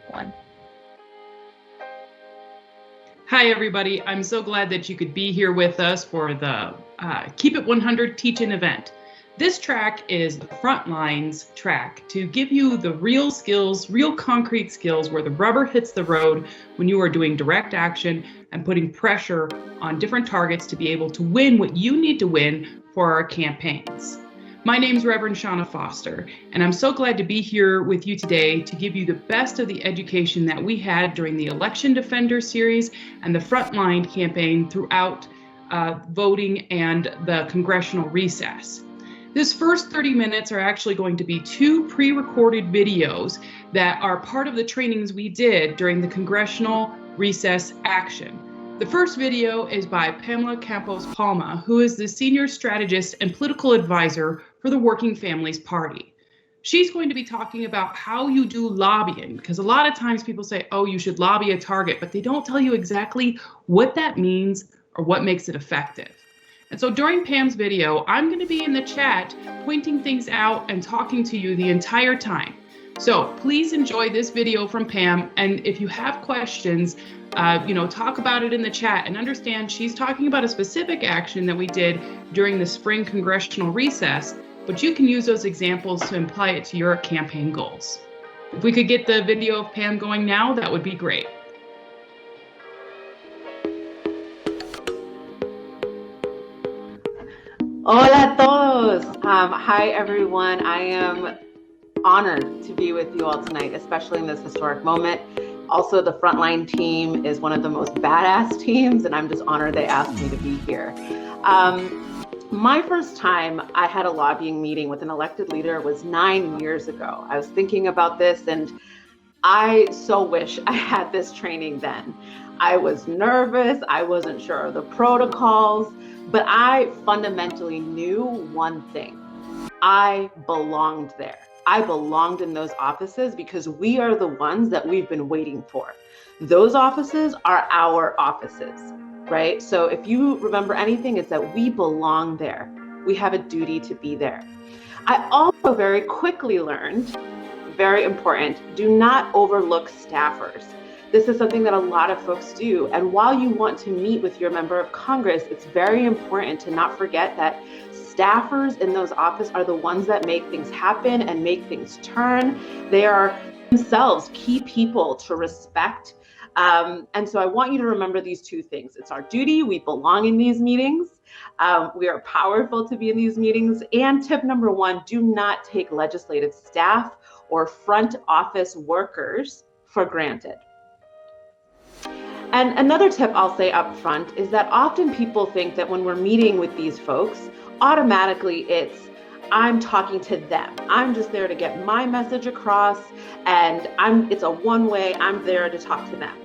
One. Hi, everybody. I'm so glad that you could be here with us for the Keep It 100 Teach-In event. This track is the Frontline's track to give you the real skills, real concrete skills where the rubber hits the road when you are doing direct action and putting pressure on different targets to be able to win what you need to win for our campaigns. My name's Reverend Shauna Foster, and I'm so glad to be here with you today to give you the best of the education that we had during the Election Defender series and the Frontline campaign throughout voting and the congressional recess. This first 30 minutes are actually going to be 2 pre-recorded videos that are part of the trainings we did during the congressional recess action. The first video is by Pamela Campos Palma, who is the senior strategist and political advisor for the Working Families Party. She's going to be talking about how you do lobbying, because a lot of times people say, oh, you should lobby a target, but they don't tell you exactly what that means or what makes it effective. And so during Pam's video, I'm going to be in the chat pointing things out and talking to you the entire time. So please enjoy this video from Pam, and if you have questions, talk about it in the chat, and understand she's talking about a specific action that we did during the spring congressional recess, but you can use those examples to apply it to your campaign goals. If we could get the video of Pam going now, that would be great. Hola a todos. Hi, everyone. I am honored to be with you all tonight, especially in this historic moment. Also, the Frontline team is one of the most badass teams, and I'm just honored they asked me to be here. My first time I had a lobbying meeting with an elected leader was 9 years ago. I was thinking about this, and I so wish I had this training then. I was nervous. I wasn't sure of the protocols, but I fundamentally knew one thing. I belonged there. I belonged in those offices because we are the ones that we've been waiting for. Those offices are our offices, right? So if you remember anything, it's that we belong there. We have a duty to be there. I also very quickly learned, very important, do not overlook staffers. This is something that a lot of folks do. And while you want to meet with your member of Congress, it's very important to not forget that staffers in those offices are the ones that make things happen and make things turn. They are themselves key people to respect. And so I want you to remember these 2 things. It's our duty. We belong in these meetings. We are powerful to be in these meetings. And tip number 1, do not take legislative staff or front office workers for granted. And another tip I'll say up front is that often people think that when we're meeting with these folks, automatically it's, I'm talking to them. I'm just there to get my message across, and it's a one-way, I'm there to talk to them.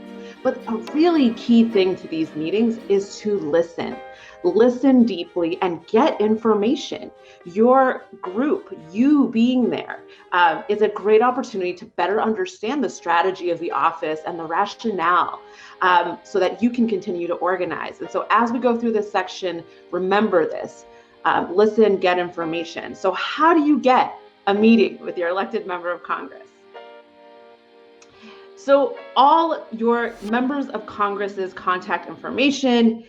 But a really key thing to these meetings is to listen. Listen deeply and get information. Your group, you being there, is a great opportunity to better understand the strategy of the office and the rationale, so that you can continue to organize. And so as we go through this section, remember this. Listen, get information. So how do you get a meeting with your elected member of Congress? So all your members of Congress's contact information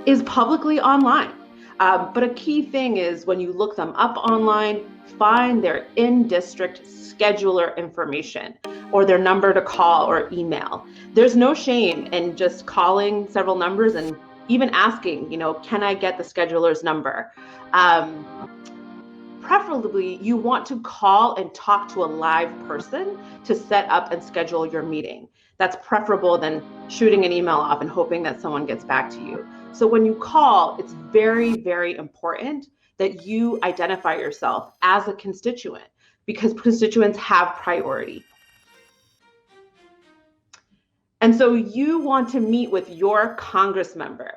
is publicly online. But a key thing is when you look them up online, find their in-district scheduler information or their number to call or email. There's no shame in just calling several numbers and even asking, can I get the scheduler's number? Preferably, you want to call and talk to a live person to set up and schedule your meeting. That's preferable than shooting an email off and hoping that someone gets back to you. So when you call, it's very, very important that you identify yourself as a constituent, because constituents have priority. And so you want to meet with your Congress member.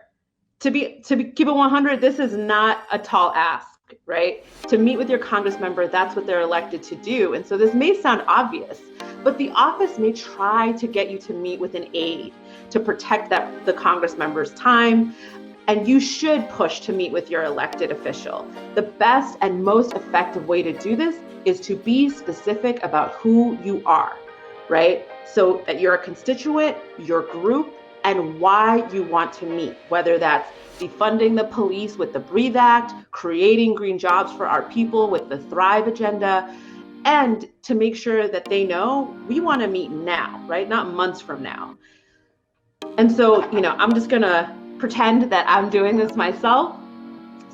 To keep it 100, this is not a tall ask, right? To meet with your Congress member, that's what they're elected to do. And so this may sound obvious, but the office may try to get you to meet with an aide to protect the Congress member's time. And you should push to meet with your elected official. The best and most effective way to do this is to be specific about who you are. right? So that you're a constituent, your group, and why you want to meet, whether that's defunding the police with the Breathe Act, creating green jobs for our people with the Thrive agenda, and to make sure that they know we want to meet now, right? Not months from now. And so, I'm just going to pretend that I'm doing this myself.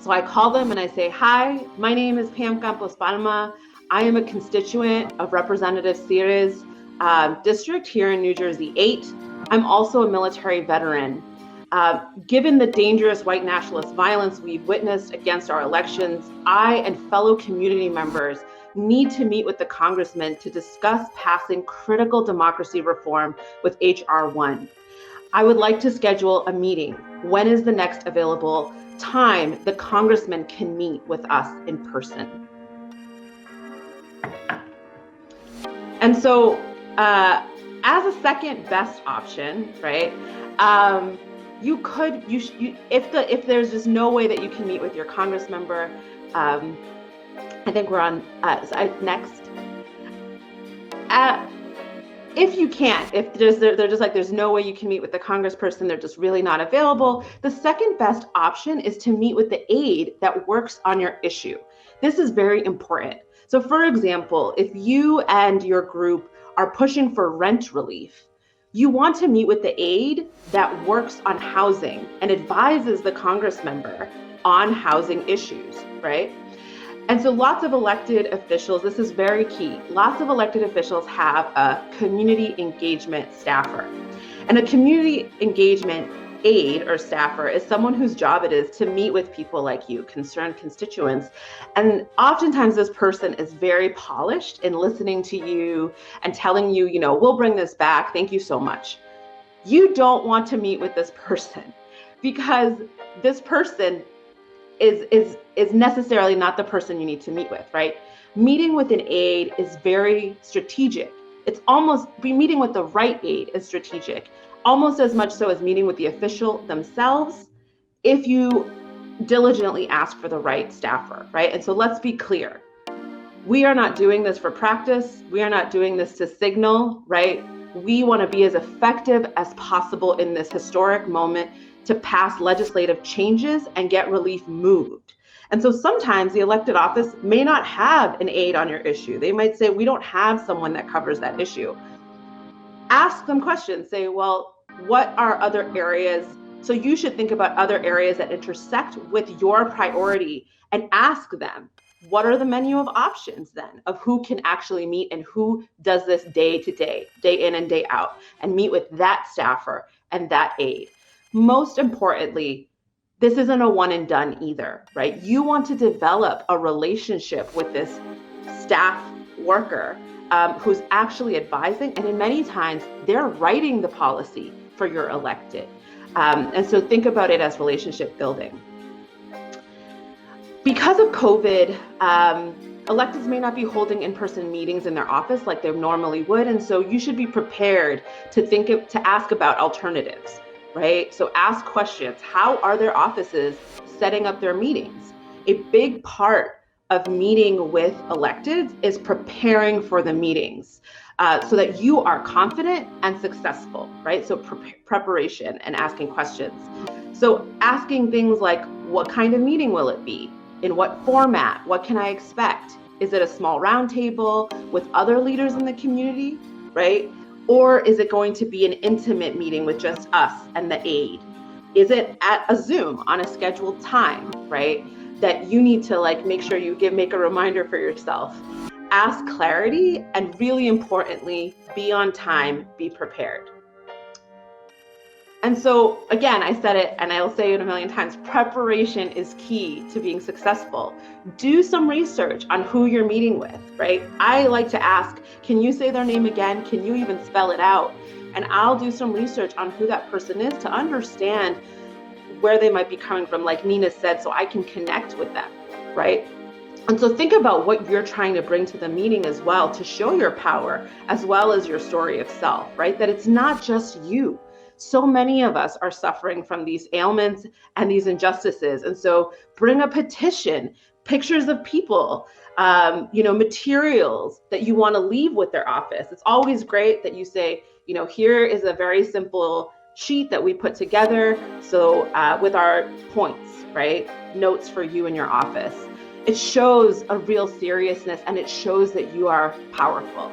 So I call them and I say, hi, my name is Pam Campos Palma. I am a constituent of Representative Ceres district here in New Jersey 8. I'm also a military veteran. Given the dangerous white nationalist violence we've witnessed against our elections, I and fellow community members need to meet with the congressman to discuss passing critical democracy reform with H.R. 1. I would like to schedule a meeting. When is the next available time the congressman can meet with us in person? And so as a second best option, right, if there's just no way that you can meet with your congress member, I think we're on next. If you can't, if they're just like, there's no way you can meet with the congressperson, they're just really not available, the second best option is to meet with the aide that works on your issue. This is very important. So for example, if you and your group are pushing for rent relief, you want to meet with the aide that works on housing and advises the congress member on housing issues, right? And so lots of elected officials, this is very key, lots of elected officials have a community engagement staffer. And a community engagement aide or staffer is someone whose job it is to meet with people like you, concerned constituents. And oftentimes this person is very polished in listening to you and telling you, we'll bring this back, thank you so much. You don't want to meet with this person because this person is necessarily not the person you need to meet with, right? Meeting with an aide is very strategic. It's almost, meeting with the right aide is strategic, almost as much so as meeting with the official themselves, if you diligently ask for the right staffer, right? And so let's be clear. We are not doing this for practice. We are not doing this to signal, right? We want to be as effective as possible in this historic moment to pass legislative changes and get relief moved. And so sometimes the elected office may not have an aide on your issue. They might say, we don't have someone that covers that issue. Ask them questions. Say, well, what are other areas? So you should think about other areas that intersect with your priority and ask them, what are the menu of options then of who can actually meet and who does this day to day, day in and day out, and meet with that staffer and that aide. Most importantly, this isn't a one and done either, right? You want to develop a relationship with this staff worker who's actually advising, and in many times they're writing the policy for your elected. And so think about it as relationship building. Because of COVID, electeds may not be holding in-person meetings in their office like they normally would, and so you should be prepared to ask about alternatives. Right? So ask questions. How are their offices setting up their meetings? A big part of meeting with electeds is preparing for the meetings so that you are confident and successful, right? So preparation and asking questions. So asking things like, what kind of meeting will it be? In what format? What can I expect? Is it a small roundtable with other leaders in the community, right? Or is it going to be an intimate meeting with just us and the aide? Is it at a Zoom on a scheduled time, right? That you need to make sure you make a reminder for yourself. Ask clarity, and really importantly, be on time, be prepared. And so again, I said it and I'll say it a million times, preparation is key to being successful. Do some research on who you're meeting with, right? I like to ask, can you say their name again? Can you even spell it out? And I'll do some research on who that person is to understand where they might be coming from, like Nina said, so I can connect with them, right? And so think about what you're trying to bring to the meeting as well to show your power as well as your story of self, right? That it's not just you. So many of us are suffering from these ailments and these injustices. And so bring a petition, pictures of people, materials that you want to leave with their office. It's always great that you say, here is a very simple sheet that we put together. So with our points, right? Notes for you in your office. It shows a real seriousness, and it shows that you are powerful.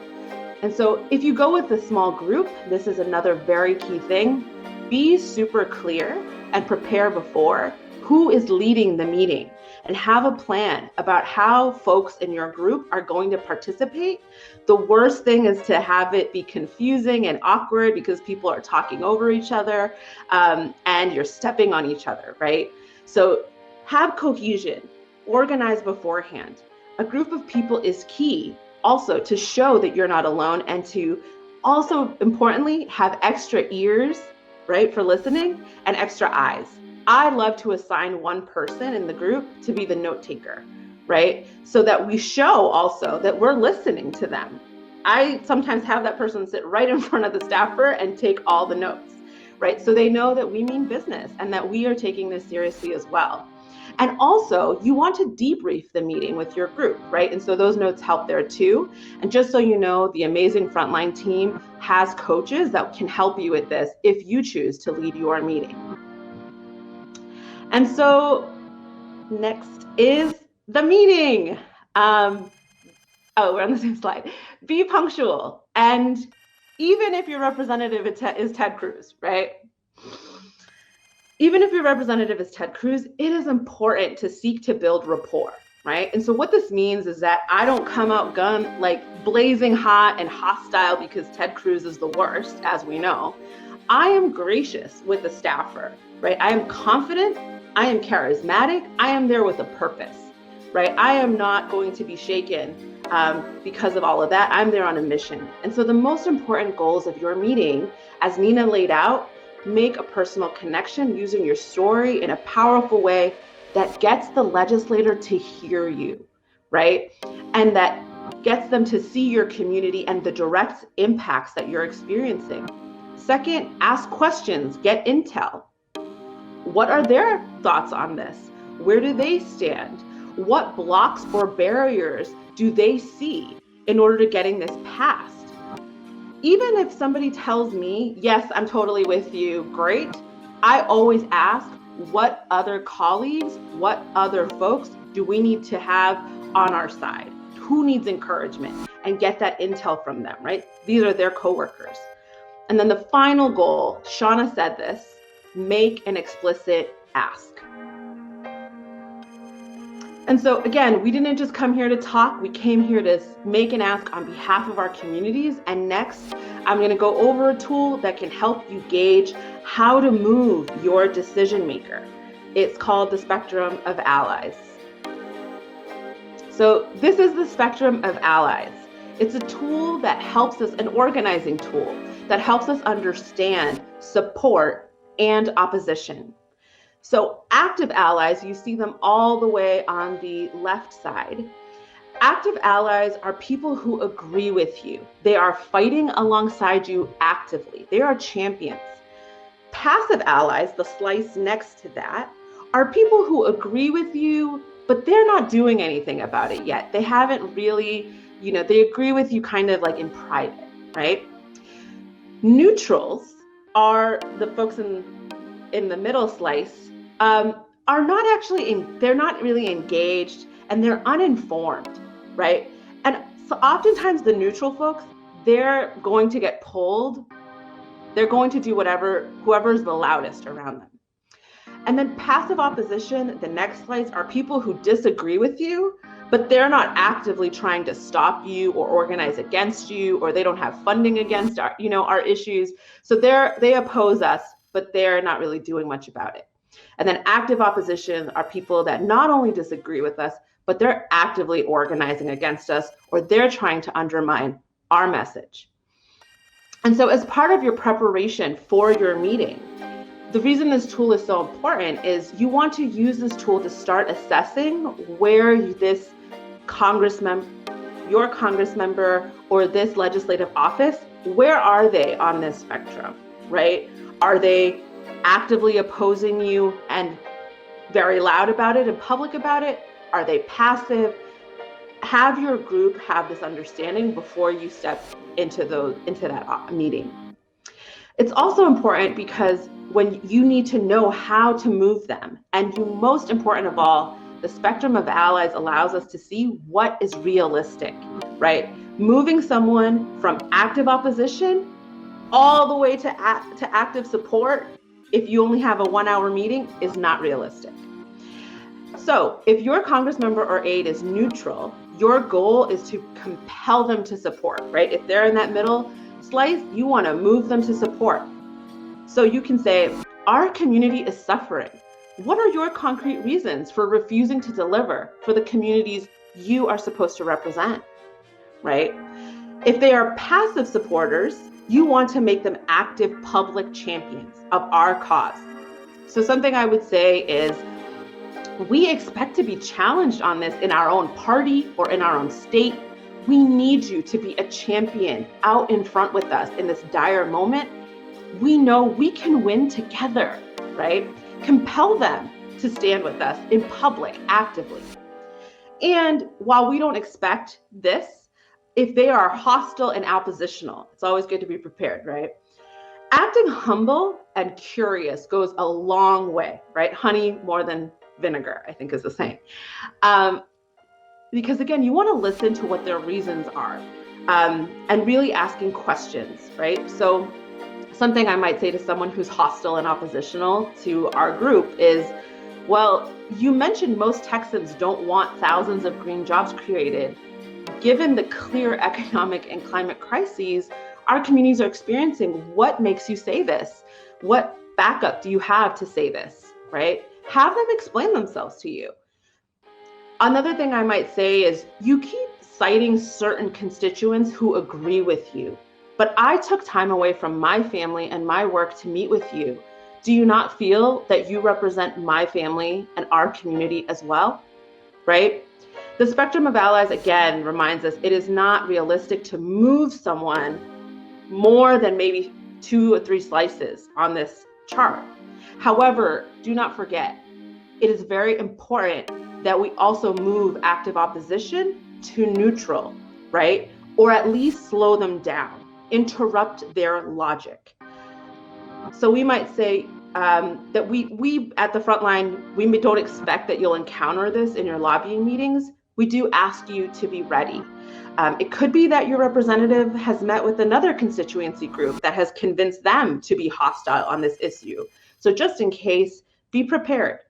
And so if you go with a small group, this is another very key thing. Be super clear and prepare before who is leading the meeting, and have a plan about how folks in your group are going to participate. The worst thing is to have it be confusing and awkward because people are talking over each other and you're stepping on each other, right? So have cohesion, organize beforehand. A group of people is key also to show that you're not alone, and to also importantly have extra ears, right, for listening, and extra eyes. I love to assign one person in the group to be the note taker, right? So that we show also that we're listening to them. I sometimes have that person sit right in front of the staffer and take all the notes, right? So they know that we mean business and that we are taking this seriously as well. And also, you want to debrief the meeting with your group, right? And so those notes help there too. And just so you know, the amazing Frontline team has coaches that can help you with this if you choose to lead your meeting. And so next is the meeting. We're on the same slide. Be punctual. And even if your representative is Ted Cruz, right? Even if your representative is Ted Cruz, it is important to seek to build rapport, right? And so what this means is that I don't come out blazing hot and hostile because Ted Cruz is the worst, as we know. I am gracious with the staffer, right? I am confident, I am charismatic, I am there with a purpose, right? I am not going to be shaken because of all of that. I'm there on a mission. And so the most important goals of your meeting, as Nina laid out, make a personal connection using your story in a powerful way that gets the legislator to hear you, right? And that gets them to see your community and the direct impacts that you're experiencing. Second, ask questions, get intel. What are their thoughts on this? Where do they stand? What blocks or barriers do they see in order to getting this passed? Even if somebody tells me, yes, I'm totally with you, great, I always ask, what other colleagues, what other folks do we need to have on our side? Who needs encouragement? And get that intel from them, right? These are their coworkers. And then the final goal, Shauna said this, make an explicit ask. And so again, we didn't just come here to talk, we came here to make an ask on behalf of our communities. And next, I'm going to go over a tool that can help you gauge how to move your decision maker. It's called the Spectrum of Allies. So this is the Spectrum of Allies. It's a tool that helps us, an organizing tool that helps us understand support and opposition. So active allies, you see them all the way on the left side. Active allies are people who agree with you. They are fighting alongside you actively. They are champions. Passive allies, the slice next to that, are people who agree with you, but they're not doing anything about it yet. They haven't really, they agree with you kind of like in private, right? Neutrals are the folks in the middle slice, are not actually they're not really engaged, and they're uninformed, right? And so oftentimes the neutral folks, they're going to get pulled. They're going to do whoever's the loudest around them. And then passive opposition, the next slice, are people who disagree with you, but they're not actively trying to stop you or organize against you, or they don't have funding against our issues. So they oppose us, but they're not really doing much about it. And then active opposition are people that not only disagree with us, but they're actively organizing against us, or they're trying to undermine our message. And so as part of your preparation for your meeting, the reason this tool is so important is you want to use this tool to start assessing where this your Congress member or this legislative office, where are they on this spectrum, right? Are they actively opposing you and very loud about it and public about it? Are they passive? Have your group have this understanding before you step into that meeting. It's also important because when you need to know how to move them, and most important of all, the spectrum of allies allows us to see what is realistic, right? Moving someone from active opposition all the way to active support, if you only have a 1-hour meeting, is not realistic. So if your Congress member or aide is neutral, your goal is to compel them to support, right? If they're in that middle slice, you want to move them to support. So you can say, our community is suffering. What are your concrete reasons for refusing to deliver for the communities you are supposed to represent, right? If they are passive supporters, you want to make them active public champions of our cause. So something I would say is, we expect to be challenged on this in our own party or in our own state. We need you to be a champion out in front with us in this dire moment. We know we can win together, right? Compel them to stand with us in public actively. And while we don't expect this, if they are hostile and oppositional, it's always good to be prepared, right? Acting humble and curious goes a long way, right? Honey more than vinegar, I think is the saying. Because again, you want to listen to what their reasons are, and really asking questions, right? So something I might say to someone who's hostile and oppositional to our group is, well, you mentioned most Texans don't want thousands of green jobs created. Given the clear economic and climate crises our communities are experiencing, what makes you say this? What backup do you have to say this, right? Have them explain themselves to you. Another thing I might say is, you keep citing certain constituents who agree with you, but I took time away from my family and my work to meet with you. Do you not feel that you represent my family and our community as well, right? The spectrum of allies, again, reminds us it is not realistic to move someone more than maybe 2 or 3 slices on this chart. However, do not forget, it is very important that we also move active opposition to neutral, right? Or at least slow them down, interrupt their logic. So we might say that we at the Frontline, we don't expect that you'll encounter this in your lobbying meetings. We do ask you to be ready. It could be that your representative has met with another constituency group that has convinced them to be hostile on this issue. So just in case, be prepared.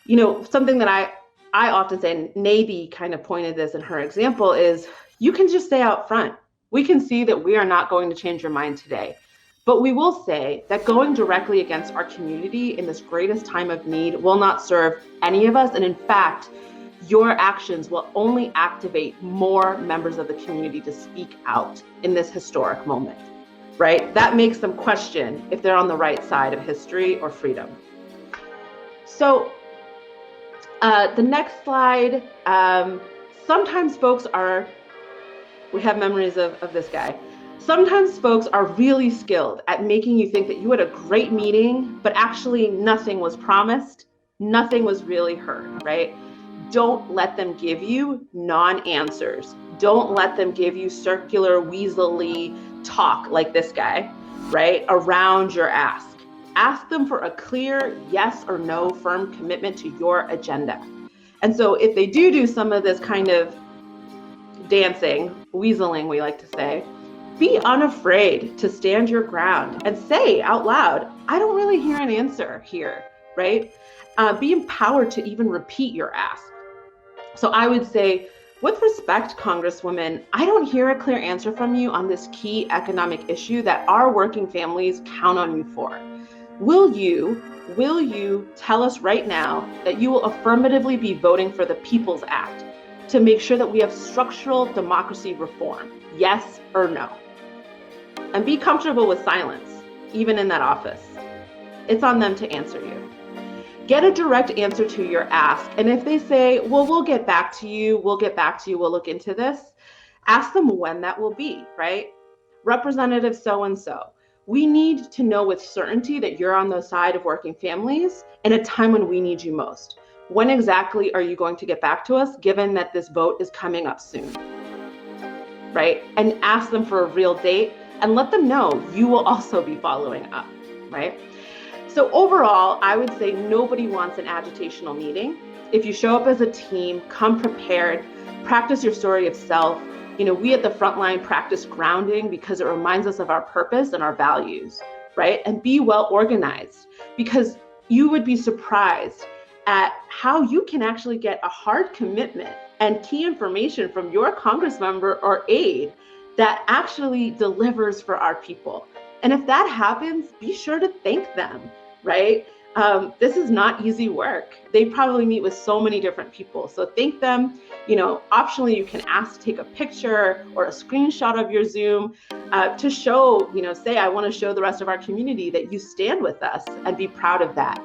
You know, something that I often say, and Nady kind of pointed this in her example, is you can just say out front, we can see that we are not going to change your mind today. But we will say that going directly against our community in this greatest time of need will not serve any of us. And in fact, your actions will only activate more members of the community to speak out in this historic moment, right? That makes them question if they're on the right side of history or freedom. So the next slide, sometimes folks are, we have memories of this guy. Sometimes folks are really skilled at making you think that you had a great meeting, but actually nothing was promised, nothing was really heard, right? Don't let them give you non-answers. Don't let them give you circular, weaselly talk like this guy, right, around your ask. Ask them for a clear yes or no firm commitment to your agenda. And so if they do some of this kind of dancing, weaseling, we like to say, be unafraid to stand your ground and say out loud, I don't really hear an answer here, right? Be empowered to even repeat your ask. So I would say, with respect, Congresswoman, I don't hear a clear answer from you on this key economic issue that our working families count on you for. Will you tell us right now that you will affirmatively be voting for the People's Act to make sure that we have structural democracy reform? Yes or no? And be comfortable with silence, even in that office. It's on them to answer you. Get a direct answer to your ask. And if they say, well, we'll get back to you, we'll look into this, ask them when that will be, right? Representative so-and-so, we need to know with certainty that you're on the side of working families in a time when we need you most. when exactly are you going to get back to us, given that this vote is coming up soon, right? And ask them for a real date and let them know you will also be following up, right? So overall, I would say nobody wants an agitational meeting. If you show up as a team, come prepared, practice your story of self. We at the Frontline practice grounding because it reminds us of our purpose and our values, right? And be well organized, because you would be surprised at how you can actually get a hard commitment and key information from your Congress member or aide that actually delivers for our people. And if that happens, be sure to thank them, right? This is not easy work. They probably meet with so many different people. So thank them. Optionally, you can ask to take a picture or a screenshot of your Zoom to show, say, I want to show the rest of our community that you stand with us, and be proud of that.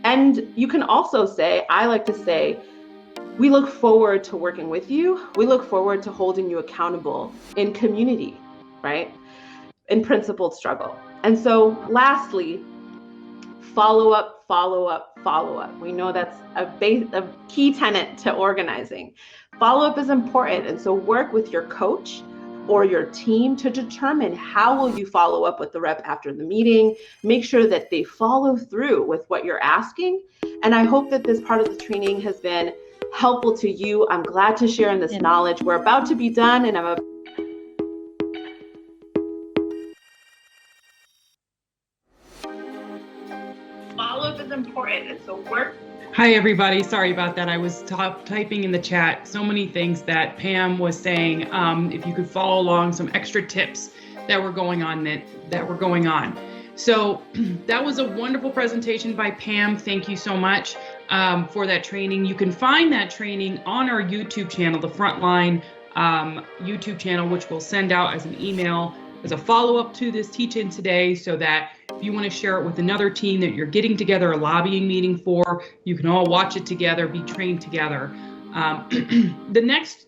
And you can also say, I like to say, we look forward to working with you. We look forward to holding you accountable in community, right? In principled struggle. And so lastly, follow up, follow up, follow up. We know that's a key tenet to organizing. Follow up is important. And so work with your coach or your team to determine how will you follow up with the rep after the meeting. Make sure that they follow through with what you're asking. And I hope that this part of the training has been helpful to you. I'm glad to share in this knowledge. We're about to be done, and follow-up is important, and so work. Hi, everybody. Sorry about that. I was typing in the chat so many things that Pam was saying. If you could follow along, some extra tips that were going on. So that was a wonderful presentation by Pam. Thank you so much for that training. You can find that training on our YouTube channel, the Frontline YouTube channel, which we'll send out as an email as a follow-up to this teach-in today, so that if you want to share it with another team that you're getting together a lobbying meeting for, you can all watch it together, be trained together. The next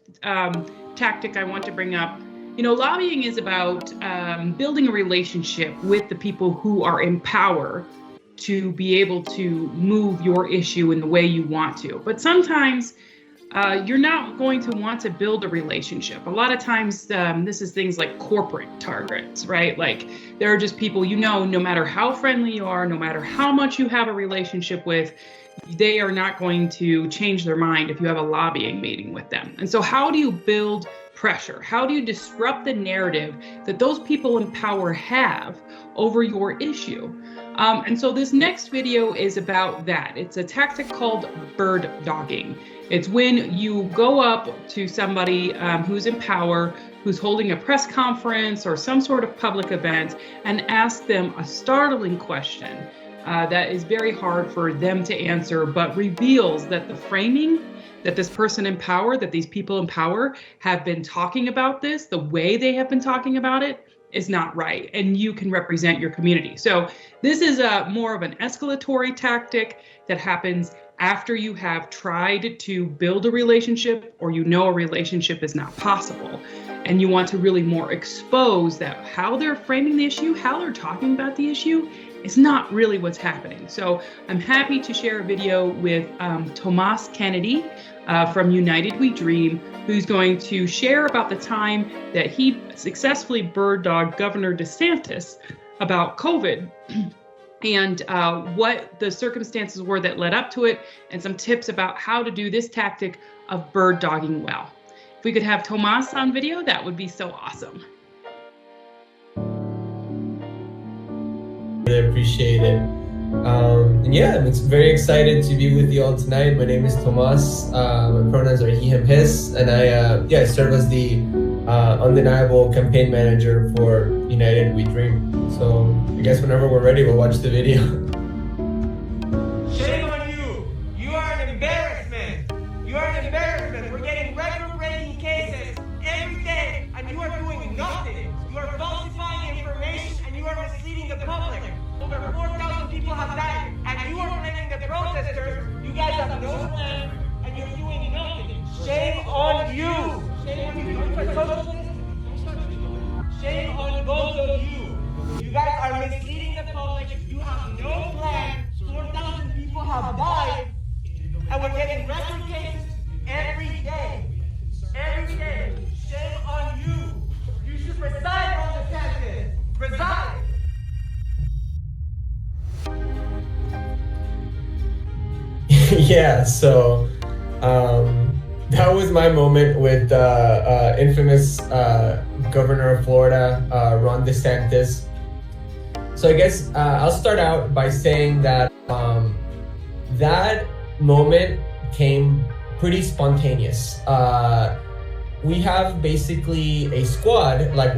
tactic I want to bring up, lobbying is about building a relationship with the people who are in power to be able to move your issue in the way you want to. But sometimes you're not going to want to build a relationship. A lot of times, this is things like corporate targets, right? Like there are just people, no matter how friendly you are, no matter how much you have a relationship with, they are not going to change their mind if you have a lobbying meeting with them. And so how do you build pressure? How do you disrupt the narrative that those people in power have over your issue? And so this next video is about that. It's a tactic called bird dogging. It's when you go up to somebody who's in power, who's holding a press conference or some sort of public event, and ask them a startling question that is very hard for them to answer, but reveals that the framing that this person in power, that these people in power have been talking about this, the way they have been talking about it, is not right, and you can represent your community. So this is more of an escalatory tactic that happens after you have tried to build a relationship, or a relationship is not possible, and you want to really more expose that how they're framing the issue, how they're talking about the issue, is not really what's happening. So I'm happy to share a video with Tomas Kennedy from United We Dream, who's going to share about the time that he successfully bird dogged Governor DeSantis about COVID and what the circumstances were that led up to it, and some tips about how to do this tactic of bird dogging well. If we could have Tomas on video, that would be so awesome. Really appreciate it. And yeah, I'm very excited to be with you all tonight. My name is Tomas. My pronouns are he, him, his, and I serve as the undeniable campaign manager for United We Dream. So I guess whenever we're ready, we'll watch the video. Shame on you! You are an embarrassment! You are an embarrassment! We're getting record-breaking cases every day, and you are doing nothing! You are falsifying information, and you are misleading the public. Over 4,000 people have died, and you are blaming the protesters. You guys have no plan, and you're doing nothing. Shame on you! Shame on you! Shame on both of you! You guys are misleading the public. You have no plan. 4,000 people have died. and we're getting record cases every day. Every day. Shame on you. You should resign, Ron DeSantis. Resign. Yeah, so that was my moment with the infamous governor of Florida, Ron DeSantis. So I guess I'll start out by saying that that moment came pretty spontaneous. We have basically a squad that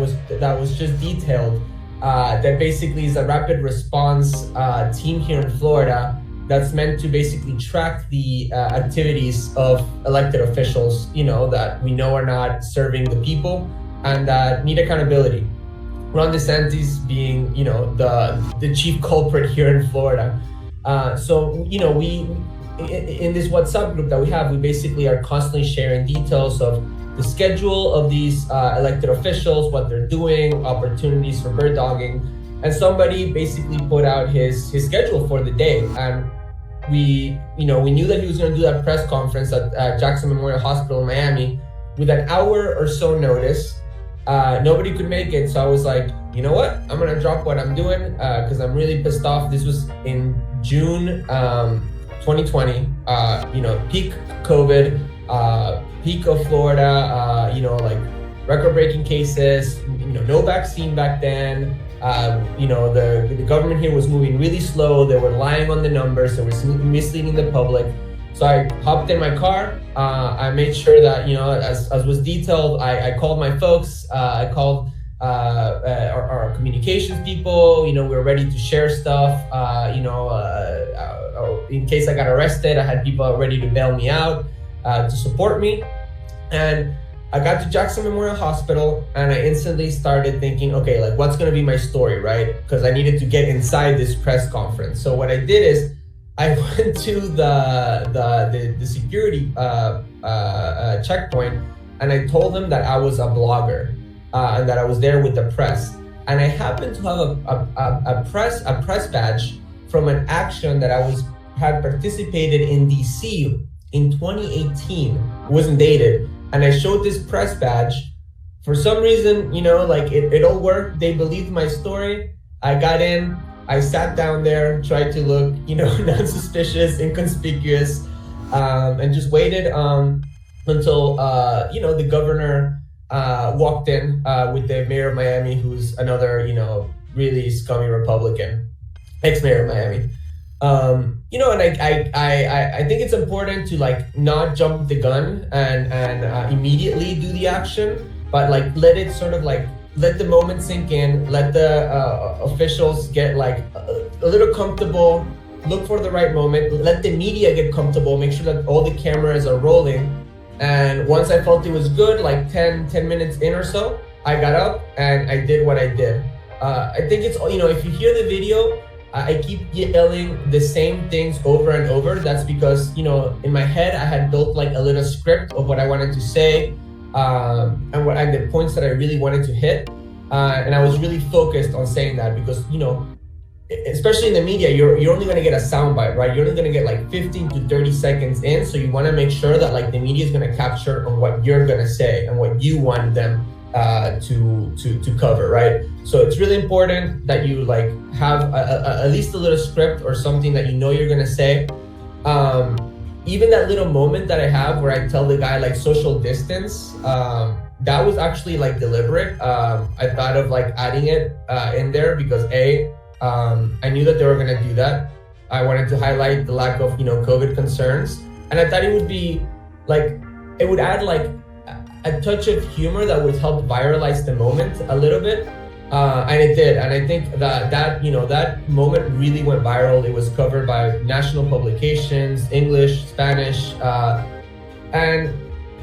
was just detailed that basically is a rapid response team here in Florida that's meant to basically track the activities of elected officials, that we know are not serving the people and that need accountability. Ron DeSantis being, the chief culprit here in Florida. So we in this WhatsApp group that we have, we basically are constantly sharing details of the schedule of these elected officials, what they're doing, opportunities for bird dogging. And somebody basically put out his schedule for the day. And we knew that he was going to do that press conference at Jackson Memorial Hospital in Miami with an hour or so notice. Nobody could make it. So I was like, you know what? I'm going to drop what I'm doing because I'm really pissed off. This was in June 2020, peak COVID, peak of Florida, record-breaking cases, no vaccine back then. The government here was moving really slow. They were lying on the numbers. They were misleading the public. So I hopped in my car. I made sure that, as was detailed, I called my folks. I called our communications people. We were ready to share stuff. In case I got arrested, I had people ready to bail me out to support me. And I got to Jackson Memorial Hospital and I instantly started thinking, okay, what's going to be my story, right? Because I needed to get inside this press conference. So what I did is I went to the security checkpoint and I told them that I was a blogger and that I was there with the press. And I happened to have a press badge from an action that I had participated in DC in 2018. It wasn't dated. And I showed this press badge. For some reason, it all worked. They believed my story. I got in, I sat down there, tried to look, non-suspicious, inconspicuous, and just waited until, the governor walked in with the mayor of Miami, who's another, really scummy Republican, ex-mayor of Miami. And I think it's important to not jump the gun and immediately do the action, but let it sort of let the moment sink in, let the officials get a little comfortable, look for the right moment, let the media get comfortable, make sure that all the cameras are rolling. And once I felt it was good, 10 minutes in or so, I got up and I did what I did. I think it's, if you hear the video, I keep yelling the same things over and over. That's because, in my head, I had built a little script of what I wanted to say and the points that I really wanted to hit. And I was really focused on saying that because, especially in the media, you're only going to get a soundbite, right? You're only going to get 15 to 30 seconds in. So you want to make sure that the media is going to capture on what you're going to say and what you want them to cover, right? So it's really important that you have at least a little script or something that you're gonna say. Even that little moment that I have where I tell the guy social distance, that was actually deliberate. I thought of adding it in there because I knew that they were gonna do that. I wanted to highlight the lack of COVID concerns, and I thought it would be it would add a touch of humor that would help viralize the moment a little bit. And it did. And I think that moment really went viral. It was covered by national publications, English, Spanish. And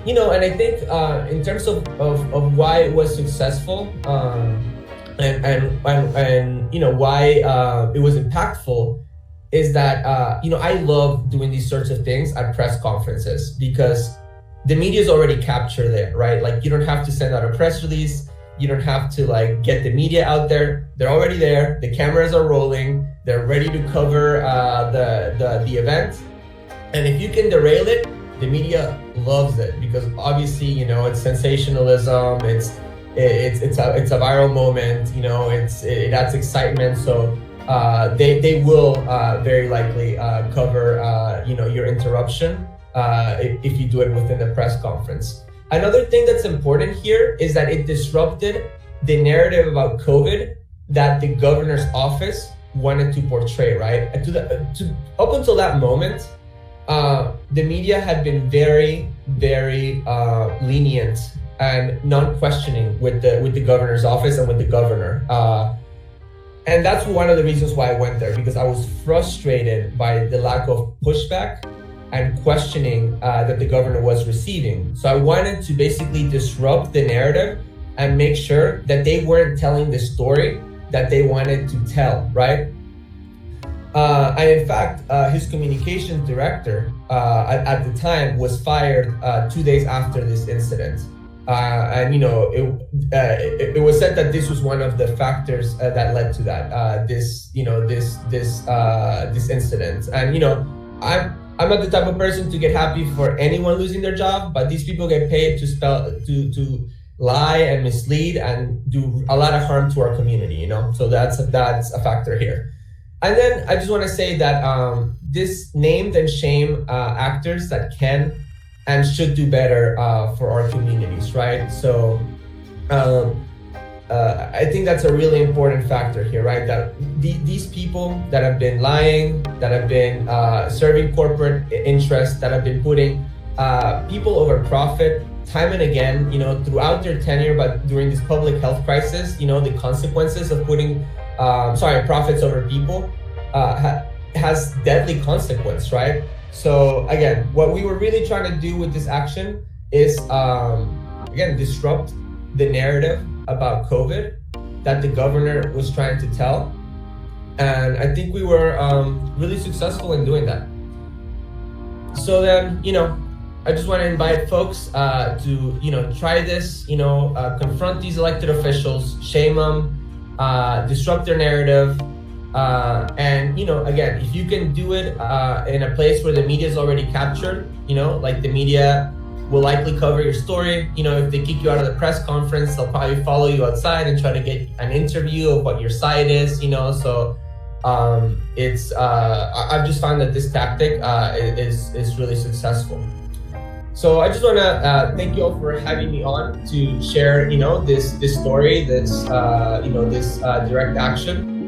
I think in terms of why it was successful and why it was impactful is that, I love doing these sorts of things at press conferences because the media is already captured there, right? You don't have to send out a press release. You don't have to get the media out there. They're already there. The cameras are rolling. They're ready to cover the event. And if you can derail it, the media loves it, because obviously, you know, it's sensationalism, it's a viral moment, you know, it adds excitement. So they will very likely cover you know, your interruption if you do it within the press conference. Another thing that's important here is that it disrupted the narrative about COVID that the governor's office wanted to portray, right? Up until that moment, the media had been very, very lenient and non-questioning with the governor's office and with the governor. And that's one of the reasons why I went there, because I was frustrated by the lack of pushback and questioning that the governor was receiving. So I wanted to basically disrupt the narrative and make sure that they weren't telling the story that they wanted to tell, right? And in fact, his communications director at the time was fired 2 days after this incident. And, you know, it was said that this was one of the factors that led to that, this incident. And, you know, I'm not the type of person to get happy for anyone losing their job, but these people get paid to lie and mislead and do a lot of harm to our community, you know? So that's a factor here. And then I just want to say that this named and shame actors that can and should do better for our communities, right? So I think that's a really important factor here, right? That these people that have been lying, that have been serving corporate interests, that have been putting people over profit time and again, you know, throughout their tenure, but during this public health crisis, you know, the consequences of putting profits over people has deadly consequence, right? So again, what we were really trying to do with this action is, again, disrupt the narrative about COVID that the governor was trying to tell. And I think we were really successful in doing that. So then, you know, I just want to invite folks to, you know, try this, you know, confront these elected officials, shame them, disrupt their narrative. And, you know, again, if you can do it in a place where the media is already captured, you know, like the media will likely cover your story. You know, if they kick you out of the press conference, they'll probably follow you outside and try to get an interview of what your side is, you know. So I've just found that this tactic is really successful. So I just want to thank you all for having me on to share, you know, this story, this direct action.